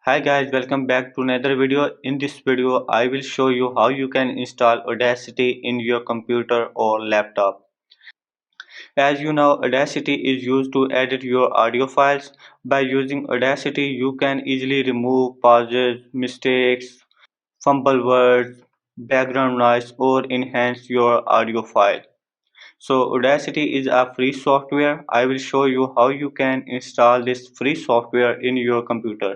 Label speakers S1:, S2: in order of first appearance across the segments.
S1: Hi guys, welcome back to another video. In this video, I will show you how you can install Audacity in your computer or laptop. As you know, Audacity is used to edit your audio files. By using Audacity, you can easily remove pauses, mistakes, fumble words, background noise, or enhance your audio file. So Audacity is a free software. I will show you how you can install this free software in your computer.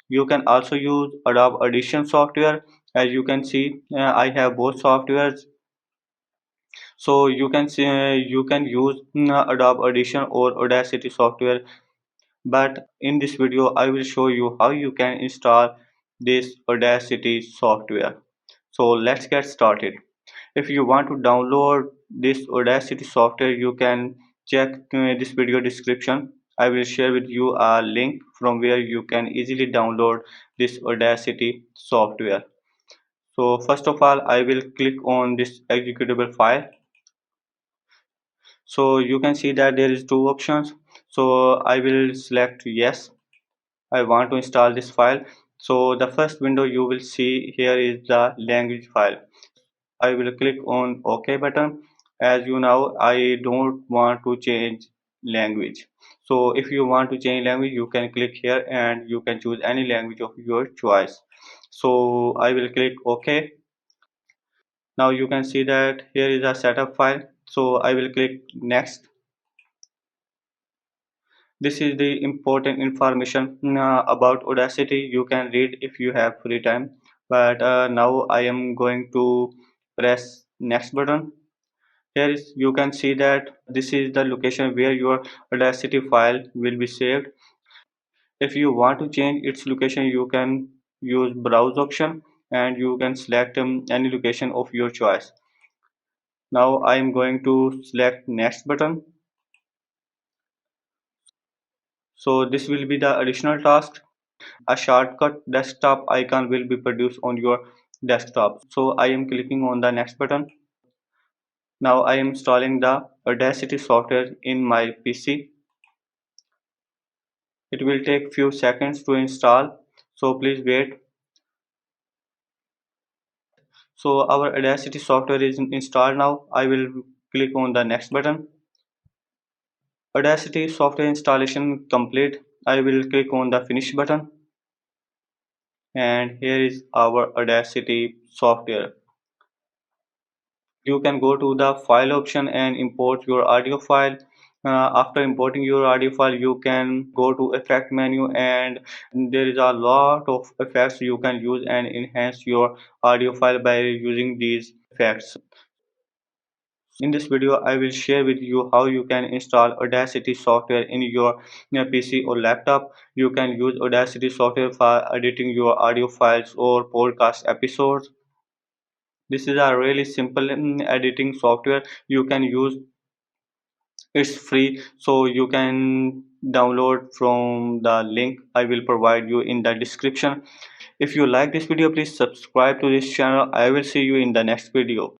S1: You can also use Adobe Audition software. As you can see, I have both softwares. So you can see, you can use Adobe Audition or Audacity software. But in this video, I will show you how you can install this Audacity software. So let's get started. If you want to download this Audacity software, you can check this video description. I will share with you a link from where you can easily download this Audacity software. So first of all, I will click on this executable file. So you can see that there is two options. So I will select yes, I want to install this file. So the first window you will see here is the language file. I will click on OK button. As you know, I don't want to change language. So if you want to change language, you can click here and you can choose any language of your choice. So I will click OK. Now you can see that here is a setup file. So I will click next. This is the important information about Audacity. You can read if you have free time. But now I am going to press next button. Here is you can see that this is the location where your Audacity file will be saved. If you want to change its location, you can use browse option and you can select any location of your choice. Now I am going to select next button. So this will be the additional task. A shortcut desktop icon will be produced on your desktop. So I am clicking on the next button. Now I am installing the Audacity software in my PC. It will take few seconds to install, so please wait. So our Audacity software is installed now. I will click on the next button. Audacity software installation complete. I will click on the finish button. And here is our Audacity software. You can go to the file option and import your audio file. After importing your audio file, you can go to effect menu and there is a lot of effects you can use and enhance your audio file by using these effects. In this video, I will share with you how you can install Audacity software in your PC or laptop. You can use Audacity software for editing your audio files or podcast episodes. This is a really simple editing software you can use. It's free, so you can download from the link I will provide you in the description. If you like this video, please subscribe to this channel. I will see you in the next video.